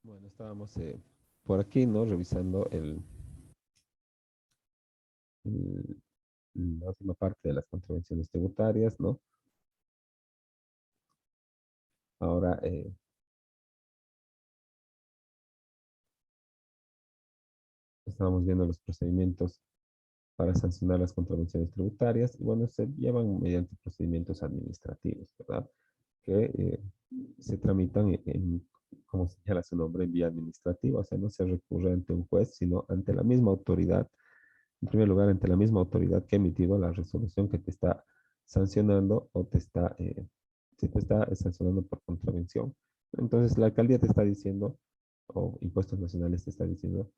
Bueno, estábamos por aquí, ¿no? Revisando el- la última parte de las contravenciones tributarias, ¿no? Ahora estábamos viendo los procedimientos para sancionar las contravenciones tributarias y bueno, se llevan mediante procedimientos administrativos, ¿verdad? Que se tramitan como señala su nombre, en vía administrativa, o sea, no se recurre ante un juez, sino ante la misma autoridad, en primer lugar, ante la misma autoridad que ha emitido la resolución que te está sancionando o te está, si te está sancionando por contravención. Entonces, la alcaldía te está diciendo, o Impuestos Nacionales te está diciendo,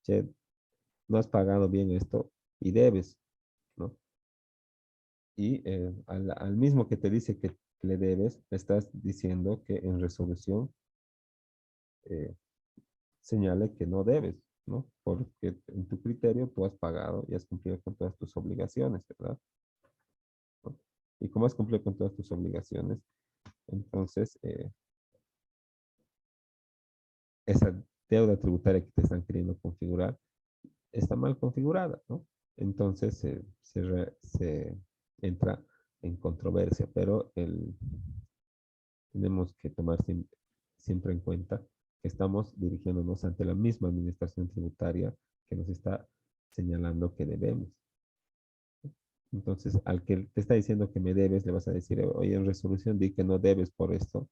che, no has pagado bien esto y debes, ¿no? Y al mismo que te dice que le debes, le estás diciendo que en resolución eh, señale que no debes, ¿no? Porque en tu criterio tú has pagado y has cumplido con todas tus obligaciones, ¿verdad? ¿No? Y como has cumplido con todas tus obligaciones, entonces esa deuda tributaria que te están queriendo configurar está mal configurada, ¿no? Entonces se entra en controversia, pero tenemos que tomar siempre en cuenta que estamos dirigiéndonos ante la misma administración tributaria que nos está señalando que debemos. Entonces, al que te está diciendo que me debes, le vas a decir, oye, en resolución di que no debes por esto.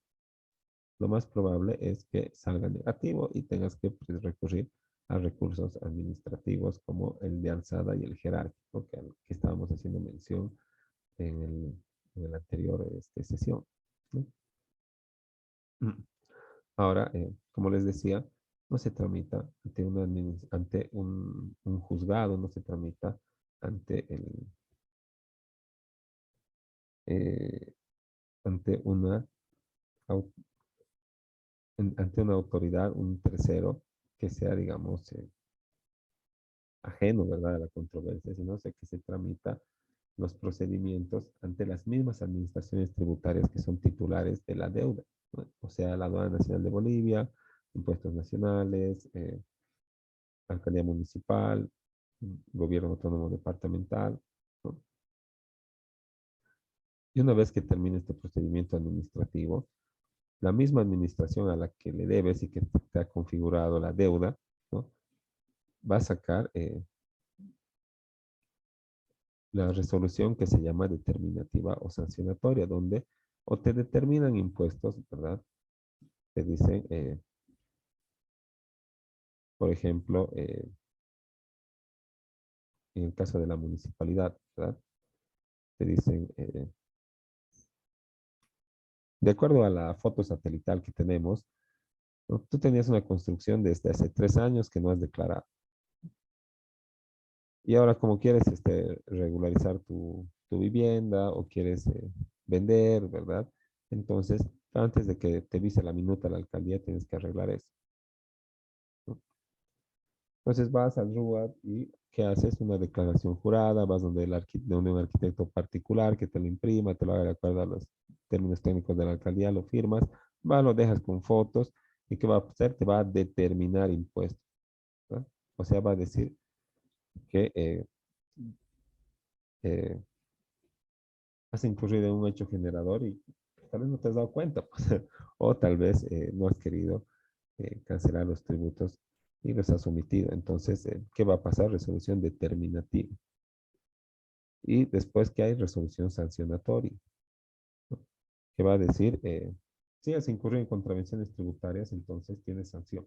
Lo más probable es que salga negativo y tengas que pues, recurrir a recursos administrativos como el de alzada y el jerárquico, que estábamos haciendo mención en el anterior sesión, ¿no? Ahora, como les decía, no se tramita ante un juzgado, no se tramita ante eh, ante au- ante una autoridad, un tercero que sea, digamos, ajeno, ¿verdad?, a la controversia, sino que se tramita los procedimientos ante las mismas administraciones tributarias que son titulares de la deuda, ¿no? O sea, la Aduana Nacional de Bolivia, Impuestos Nacionales, Alcaldía Municipal, Gobierno Autónomo Departamental, ¿no? Y una vez que termine este procedimiento administrativo, la misma administración a la que le debes y que te ha configurado la deuda, ¿no?, va a sacar la resolución que se llama determinativa o sancionatoria, donde o te determinan impuestos, ¿verdad? Te dicen, por ejemplo, en el caso de la municipalidad, ¿verdad? Te dicen, de acuerdo a la foto satelital que tenemos, ¿no?, tú tenías una construcción desde hace 3 años que no has declarado. Y ahora como quieres regularizar tu vivienda o quieres vender, ¿verdad? Entonces, antes de que te vise la minuta la alcaldía, tienes que arreglar eso, ¿no? Entonces vas al RUAD y ¿qué haces? Una declaración jurada, vas donde un arquitecto particular que te lo imprima, te lo haga de acuerdo a los términos técnicos de la alcaldía, lo firmas, vas, lo dejas con fotos y ¿qué va a hacer? Te va a determinar impuestos, ¿no? O sea, va a decir que eh, has incurrido en un hecho generador y tal vez no te has dado cuenta, pues, o tal vez no has querido cancelar los tributos y los has omitido. Entonces, ¿qué va a pasar? Resolución determinativa. Y después que hay resolución sancionatoria, ¿no?, que va a decir, si has incurrido en contravenciones tributarias, entonces tienes sanción,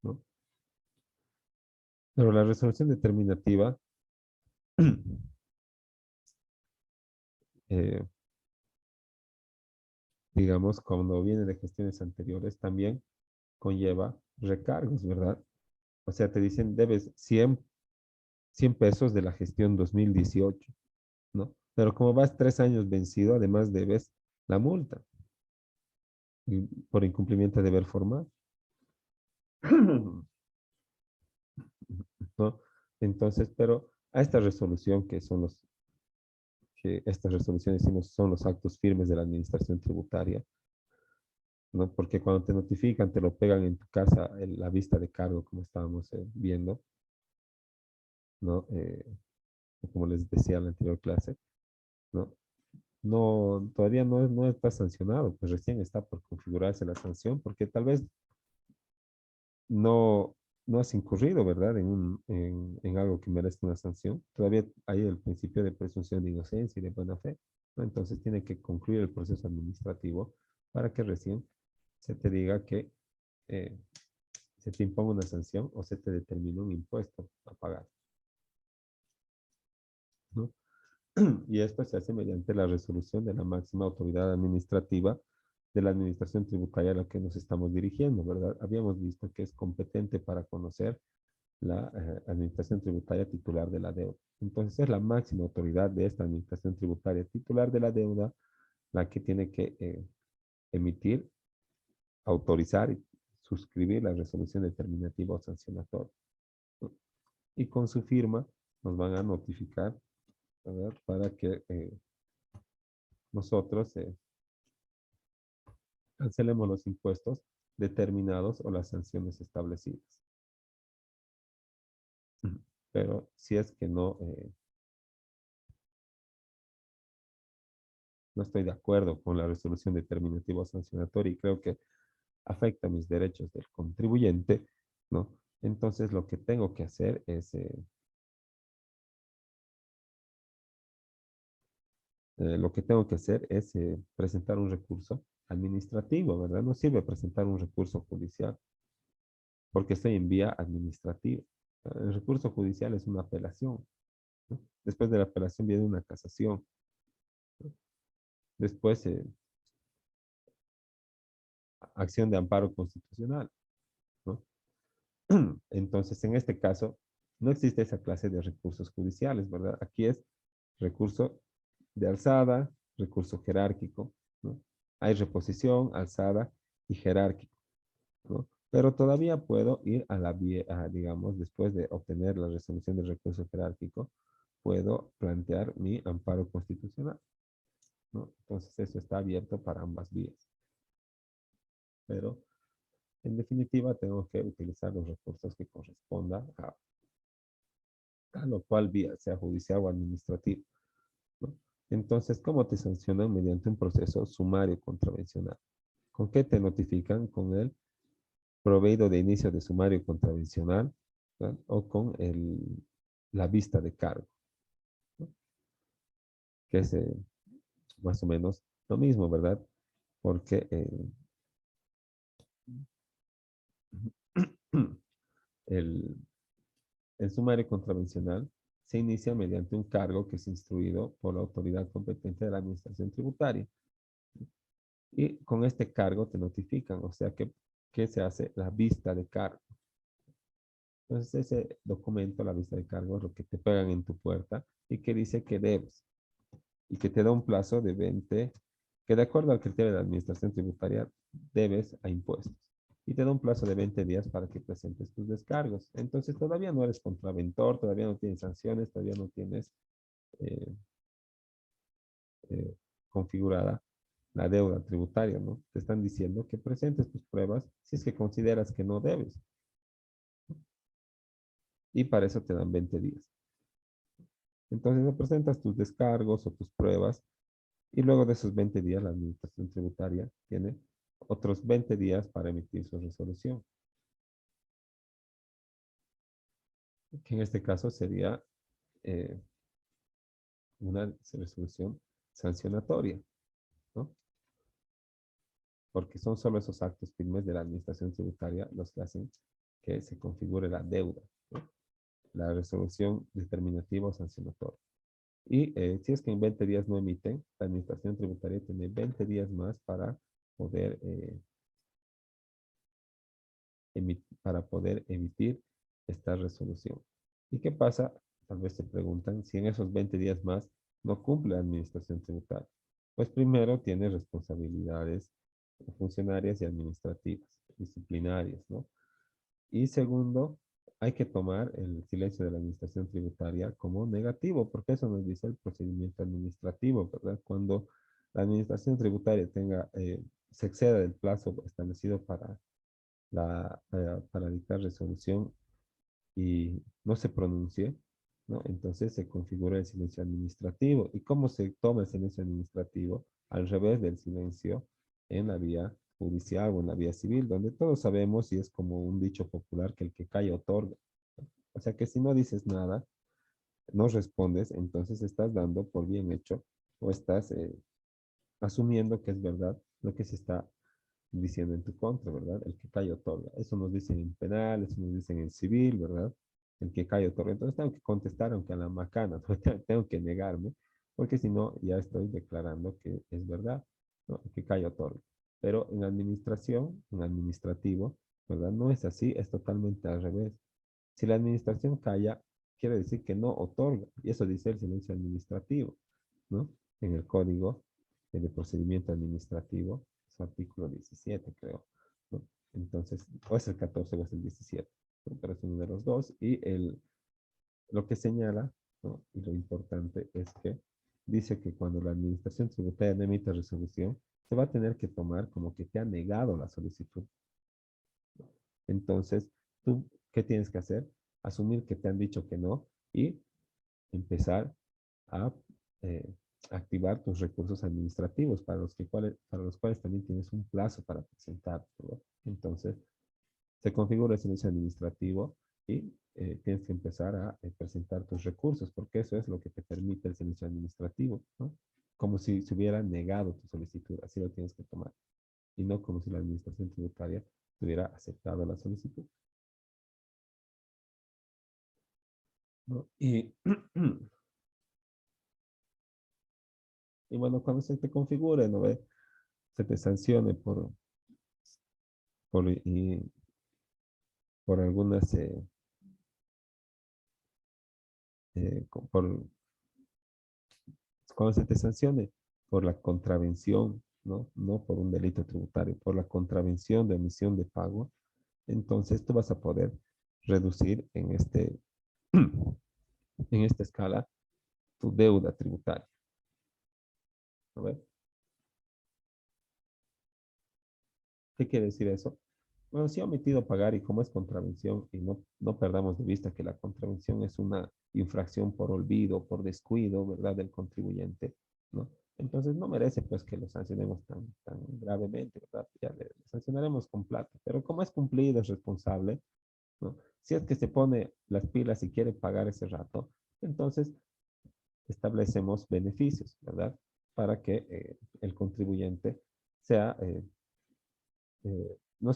¿no? Pero la resolución determinativa, eh, digamos, cuando viene de gestiones anteriores, también conlleva recargos, ¿verdad? O sea, te dicen, debes 100 pesos de la gestión 2018, ¿no? Pero como vas 3 años vencido, además debes la multa por incumplimiento de deber formal, ¿no? Entonces, pero a esta resolución, que estas resoluciones sí son los actos firmes de la administración tributaria, ¿no? Porque cuando te notifican, te lo pegan en tu casa, la vista de cargo, como estábamos viendo, ¿no? Como les decía en la anterior clase, ¿no? No, todavía no está sancionado, pues recién está por configurarse la sanción, porque tal vez no, no has incurrido, ¿verdad? En algo que merezca una sanción. Todavía hay el principio de presunción de inocencia y de buena fe, ¿no? Entonces tiene que concluir el proceso administrativo para que recién se te diga que eh, se te imponga una sanción o se te determine un impuesto a pagar, ¿no? Y esto se hace mediante la resolución de la máxima autoridad administrativa de la administración tributaria a la que nos estamos dirigiendo, ¿verdad? Habíamos visto que es competente para conocer la administración tributaria titular de la deuda. Entonces es la máxima autoridad de esta administración tributaria titular de la deuda la que tiene que emitir, autorizar y suscribir la resolución determinativa o sancionatoria, ¿no? Y con su firma nos van a notificar, ¿verdad? Para que nosotros cancelemos los impuestos determinados o las sanciones establecidas. Pero si es que no estoy de acuerdo con la resolución determinativa o sancionatoria y creo que afecta mis derechos del contribuyente, ¿no? Entonces lo que tengo que hacer es, presentar un recurso administrativo, ¿verdad? No sirve presentar un recurso judicial porque estoy en vía administrativa. El recurso judicial es una apelación, ¿no? Después de la apelación viene una casación, ¿no? Después, acción de amparo constitucional, ¿no? Entonces, en este caso, no existe esa clase de recursos judiciales, ¿verdad? Aquí es recurso de alzada, recurso jerárquico, ¿no? Hay reposición, alzada y jerárquico, ¿no? Pero todavía puedo ir a la vía, digamos, después de obtener la resolución del recurso jerárquico, puedo plantear mi amparo constitucional, ¿no? Entonces, eso está abierto para ambas vías. Pero, en definitiva, tengo que utilizar los recursos que correspondan a lo cual vía, sea judicial o administrativa, ¿no? Entonces, ¿cómo te sancionan? Mediante un proceso sumario contravencional. ¿Con qué te notifican? Con el proveído de inicio de sumario contravencional, ¿verdad? O con la vista de cargo, ¿no? Que es más o menos lo mismo, ¿verdad? Porque el, el sumario contravencional se inicia mediante un cargo que es instruido por la autoridad competente de la administración tributaria. Y con este cargo te notifican, o sea que se hace la vista de cargo. Entonces ese documento, la vista de cargo, es lo que te pegan en tu puerta y que dice que debes y que te da un plazo de 20, que de acuerdo al criterio de la administración tributaria debes a impuestos. Y te da un plazo de 20 días para que presentes tus descargos. Entonces todavía no eres contraventor, todavía no tienes sanciones, todavía no tienes eh, eh, configurada la deuda tributaria, ¿no? Te están diciendo que presentes tus pruebas si es que consideras que no debes. Y para eso te dan 20 días. Entonces, no presentas tus descargos o tus pruebas y luego de esos 20 días la administración tributaria tiene otros 20 días para emitir su resolución, que en este caso sería eh, una resolución sancionatoria, ¿no? Porque son solo esos actos firmes de la administración tributaria los que hacen que se configure la deuda, ¿no? La resolución determinativa o sancionatoria. Y si es que en 20 días no emiten, la administración tributaria tiene 20 días más para poder, para poder emitir esta resolución. ¿Y qué pasa? Tal vez se preguntan si en esos 20 días más no cumple la administración tributaria. Pues primero tiene responsabilidades funcionarias y administrativas, disciplinarias, ¿no? Y segundo, hay que tomar el silencio de la administración tributaria como negativo, porque eso nos dice el procedimiento administrativo, ¿verdad? Cuando la administración tributaria tenga se exceda del plazo establecido para dictar resolución y no se pronuncie, ¿no? Entonces se configura el silencio administrativo. ¿Y cómo se toma el silencio administrativo? Al revés del silencio en la vía judicial o en la vía civil, donde todos sabemos, y es como un dicho popular, que el que calla otorga. O sea que si no dices nada, no respondes, entonces estás dando por bien hecho o estás asumiendo que es verdad lo que se está diciendo en tu contra, ¿verdad? El que calla otorga. Eso nos dicen en penal, eso nos dicen en civil, ¿verdad? El que calla otorga. Entonces tengo que contestar aunque a la macana, ¿no? Tengo que negarme, porque si no, ya estoy declarando que es verdad, ¿no? El que calla otorga. Pero en administración, en administrativo, ¿verdad? No es así, es totalmente al revés. Si la administración calla, quiere decir que no otorga, y eso dice el silencio administrativo, ¿no? En el código de procedimiento administrativo, es artículo 17, creo, ¿no? Entonces, o es el 14 o es el 17, ¿no? Pero es uno de los dos, y lo que señala, ¿no? Y lo importante es que dice que cuando la administración tributaria no emite resolución, se va a tener que tomar como que te ha negado la solicitud. Entonces, ¿tú qué tienes que hacer? Asumir que te han dicho que no y empezar a eh, activar tus recursos administrativos para los cuales también tienes un plazo para presentar, ¿no? Entonces, se configura el servicio administrativo y tienes que empezar a presentar tus recursos, porque eso es lo que te permite el servicio administrativo, ¿no? Como si se hubiera negado tu solicitud, así lo tienes que tomar, y no como si la administración tributaria hubiera aceptado la solicitud, ¿no? Y bueno, cuando se te configure, ¿no ve? Se te sancione por, y, por algunas, por, cuando se te sancione por la contravención, ¿no? No por un delito tributario, por la contravención de omisión de pago, entonces tú vas a poder reducir en esta escala tu deuda tributaria, ¿no ve? ¿Qué quiere decir eso? Bueno, si ha omitido pagar y como es contravención, y no perdamos de vista que la contravención es una infracción por olvido, por descuido, ¿verdad?, del contribuyente, ¿no? Entonces no merece pues que lo sancionemos tan gravemente, ¿verdad? Ya le sancionaremos con plata, pero como es cumplido, es responsable, ¿no? Si es que se pone las pilas y quiere pagar ese rato, entonces establecemos beneficios, ¿verdad? Para que el contribuyente sea no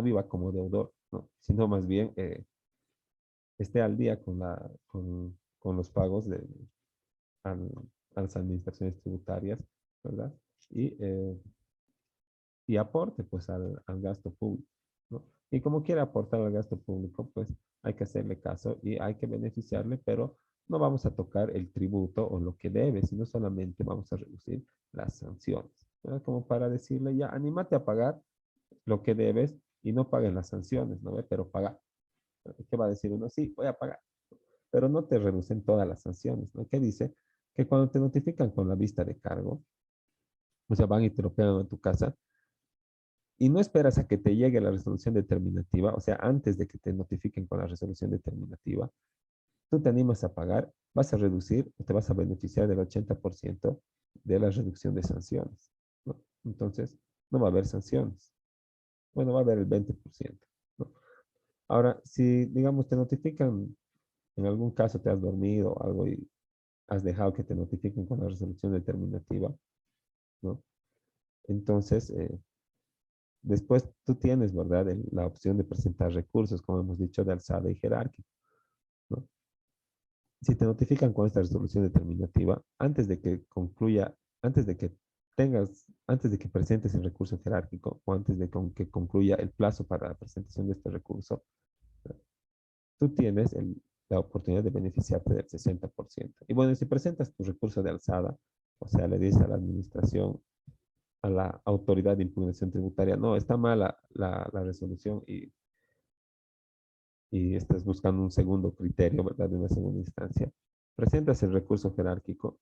viva como deudor, ¿no? Sino más bien esté al día con los pagos al- a las administraciones tributarias, ¿verdad? Y, eh, y aporte pues al gasto público, ¿no? Y como quiere aportar al gasto público, pues hay que hacerle caso y hay que beneficiarle, pero no vamos a tocar el tributo o lo que debe, sino solamente vamos a reducir las sanciones, ¿verdad? Como para decirle ya, anímate a pagar lo que debes y no pagues las sanciones, ¿no ve? Pero paga. ¿Qué va a decir uno? Sí, voy a pagar, pero no te reducen todas las sanciones, ¿no? ¿Qué dice? Que cuando te notifican con la vista de cargo, o sea, van y te lo pegan en tu casa, y no esperas a que te llegue la resolución determinativa, o sea, antes de que te notifiquen con la resolución determinativa, tú te animas a pagar, vas a reducir, te vas a beneficiar del 80% de la reducción de sanciones, ¿no? Entonces, no va a haber sanciones. Bueno, va a haber el 20%, ¿no? Ahora, si, digamos, te notifican, en algún caso te has dormido o algo y has dejado que te notifiquen con la resolución determinativa, ¿no? Entonces, después tú tienes, ¿verdad?, la opción de presentar recursos, como hemos dicho, de alzada y jerárquica, ¿no? Si te notifican con esta resolución determinativa, antes de que concluya, antes de que antes de que presentes el recurso jerárquico o antes de que concluya el plazo para la presentación de este recurso, tú tienes la oportunidad de beneficiarte del 60%. Y bueno, si presentas tu recurso de alzada, o sea, le dices a la administración, a la autoridad de impugnación tributaria, no, está mala la resolución y estás buscando un segundo criterio, ¿verdad? De una segunda instancia. Presentas el recurso jerárquico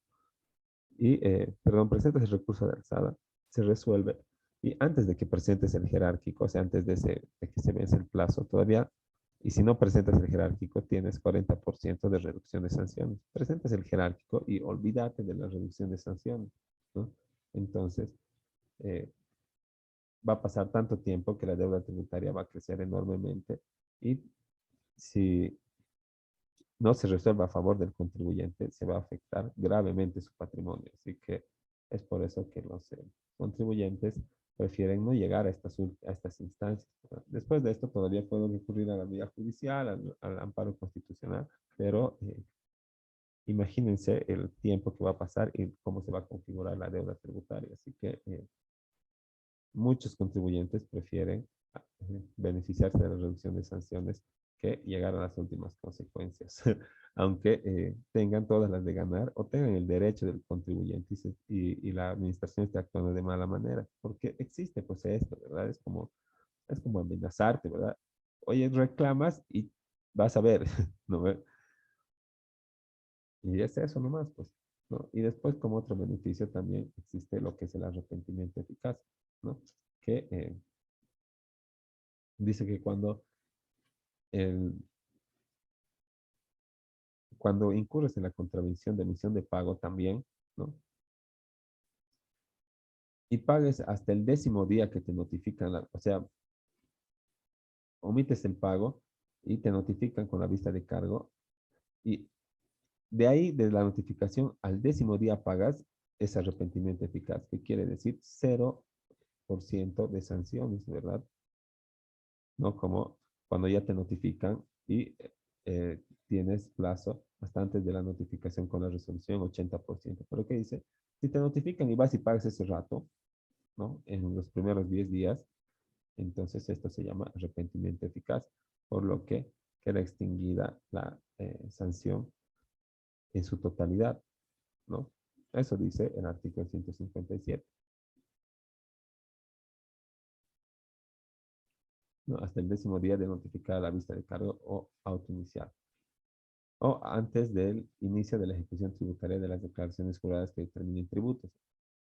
y, perdón, presentas el recurso de alzada se resuelve. Y antes de que presentes el jerárquico, o sea, antes de que se vence el plazo todavía, y si no presentas el jerárquico, tienes 40% de reducción de sanciones. Presentas el jerárquico y olvídate de la reducción de sanciones, ¿no? Entonces, eh, va a pasar tanto tiempo que la deuda tributaria va a crecer enormemente y si no se resuelve a favor del contribuyente, se va a afectar gravemente su patrimonio. Así que es por eso que los contribuyentes prefieren no llegar a estas instancias, ¿verdad? Después de esto todavía pueden recurrir a la vía judicial, al amparo constitucional, pero imagínense el tiempo que va a pasar y cómo se va a configurar la deuda tributaria. Así que muchos contribuyentes prefieren beneficiarse de la reducción de sanciones que llegar a las últimas consecuencias, aunque tengan todas las de ganar o tengan el derecho del contribuyente y la administración esté actuando de mala manera, porque existe pues esto, ¿verdad? Es como amenazarte, ¿verdad? Oye, reclamas y vas a ver, ¿no? Y es eso nomás, pues, ¿no? Y después como otro beneficio también existe lo que es el arrepentimiento eficaz, ¿no? Que dice que el, cuando incurres en la contravención de emisión de pago también, ¿no? Y pagues hasta el 10º día que te notifican, o sea, omites el pago y te notifican con la vista de cargo y de ahí, desde la notificación al 10º día pagas, es arrepentimiento eficaz, que quiere decir 0% de sanciones, ¿verdad? ¿No? Como cuando ya te notifican y tienes plazo hasta antes de la notificación con la resolución 80%. Pero ¿qué dice? Si te notifican y vas y pagas ese rato, ¿no? En los primeros 10 días, entonces esto se llama arrepentimiento eficaz, por lo que queda extinguida la sanción en su totalidad, ¿no? Eso dice el artículo 157. ¿No? Hasta el 10º día de notificar la vista de cargo o auto inicial. O antes del inicio de la ejecución tributaria de las declaraciones juradas que determinen tributos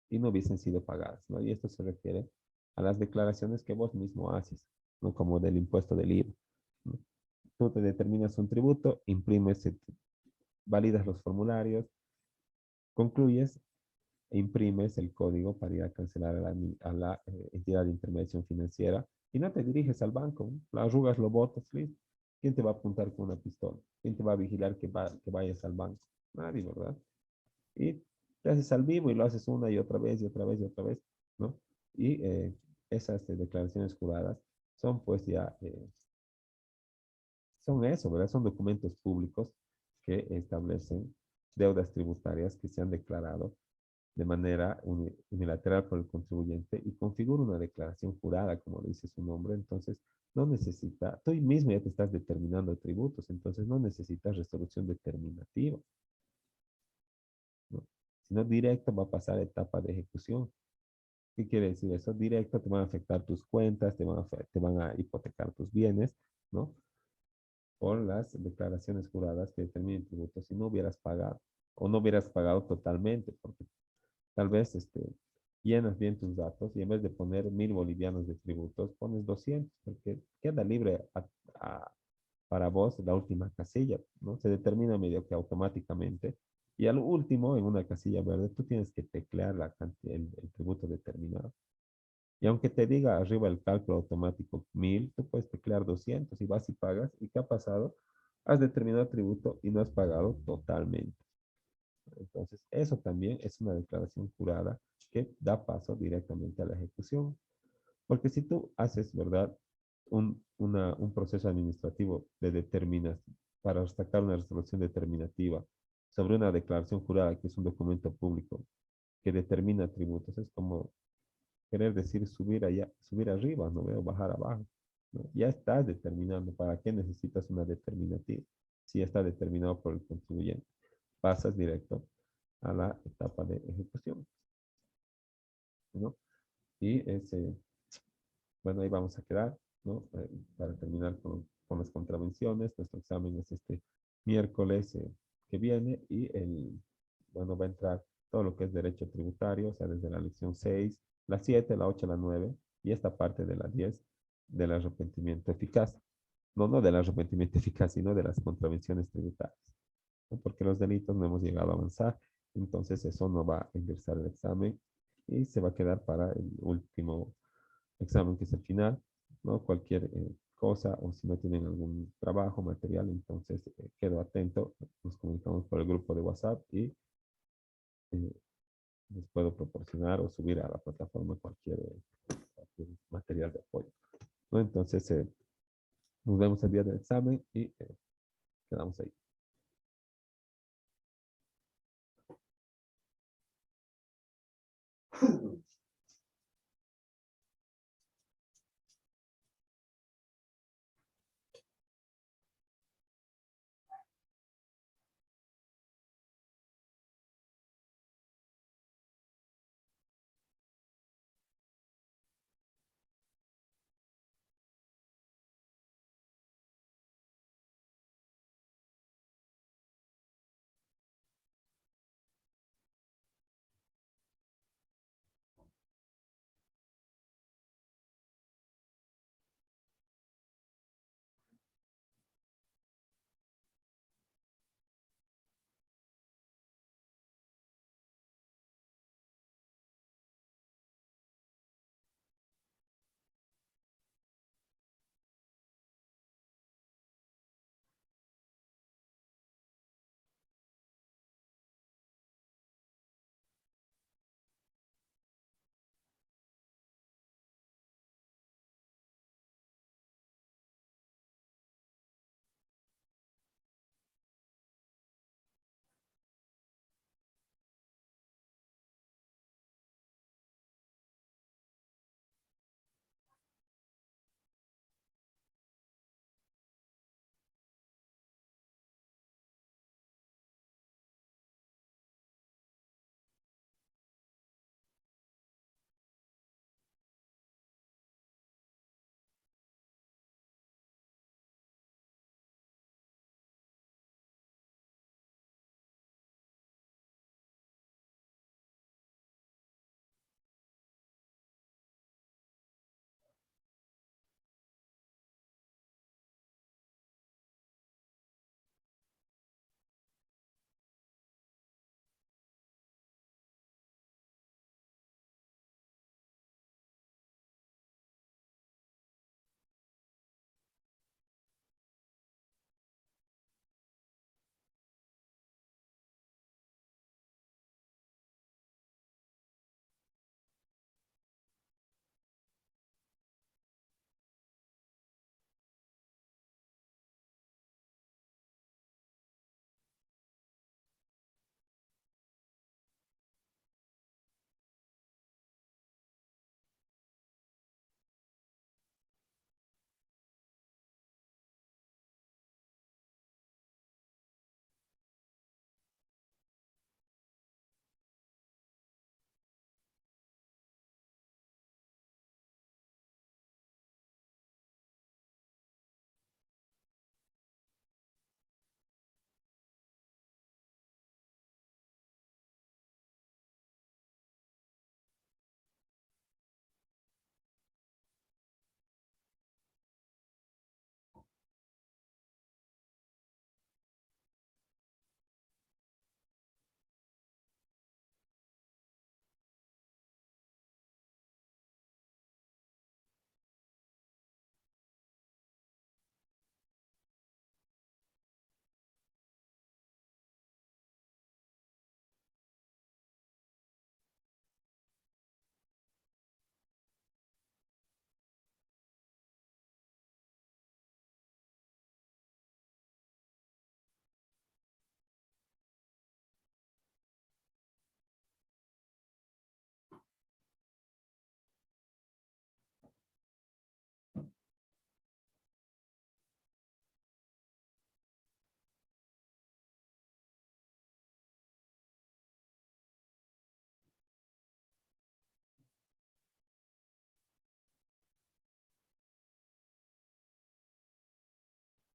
y no hubiesen sido pagadas, ¿no? Y esto se refiere a las declaraciones que vos mismo haces, ¿no? Como del impuesto del IVA, ¿no? Tú te determinas un tributo, imprimes, validas los formularios, concluyes e imprimes el código para ir a cancelar a la entidad de intermediación financiera y no te diriges al banco, ¿no? Lo arrugas, lo botas, listo. ¿Quién te va a apuntar con una pistola? ¿Quién te va a vigilar que vayas al banco? Nadie, ¿verdad? Y te haces al vivo y lo haces una y otra vez y otra vez y otra vez, ¿no? Y esas declaraciones juradas son pues ya, son eso, ¿verdad? Son documentos públicos que establecen deudas tributarias que se han declarado de manera unilateral por el contribuyente y configura una declaración jurada, como dice su nombre, entonces no necesita, tú mismo ya te estás determinando tributos, entonces no necesitas resolución determinativa, ¿no? Sino directo va a pasar a etapa de ejecución. ¿Qué quiere decir eso? Directo te van a afectar tus cuentas, te van a hipotecar tus bienes, ¿no? Por las declaraciones juradas que determinen tributos si no hubieras pagado o no hubieras pagado totalmente, porque tal vez llenas bien tus datos y en vez de poner 1.000 bolivianos de tributos, pones 200, porque queda libre para vos la última casilla, ¿no? Se determina medio que automáticamente. Y al último, en una casilla verde, tú tienes que teclear el tributo determinado. Y aunque te diga arriba el cálculo automático 1.000, tú puedes teclear 200 y vas y pagas. ¿Y qué ha pasado? Has determinado tributo y no has pagado totalmente. Entonces, eso también es una declaración jurada que da paso directamente a la ejecución. Porque si tú haces, ¿verdad? Un proceso administrativo de determinación para sacar una resolución determinativa sobre una declaración jurada, que es un documento público que determina tributos, es como querer decir subir allá, subir arriba, no veo bajar abajo, ¿no? Ya estás determinando para qué necesitas una determinativa, si ya está determinado por el contribuyente. Pasas directo a la etapa de ejecución, ¿no? Y bueno, ahí vamos a quedar, ¿no? Para terminar con las contravenciones, nuestro examen es este miércoles que viene y bueno, va a entrar todo lo que es derecho tributario, o sea, desde la lección 6 la 7, la 8, la 9 y esta parte de la 10 del arrepentimiento eficaz. No del arrepentimiento eficaz, sino de las contravenciones tributarias, ¿no? Porque los delitos no hemos llegado a avanzar, entonces eso no va a ingresar el examen y se va a quedar para el último examen, que es el final, ¿no? Cualquier cosa o si no tienen algún trabajo, material, entonces quedo atento, nos comunicamos por el grupo de WhatsApp y eh, les puedo proporcionar o subir a la plataforma cualquier material de apoyo, ¿no? Entonces, nos vemos el día del examen y quedamos ahí.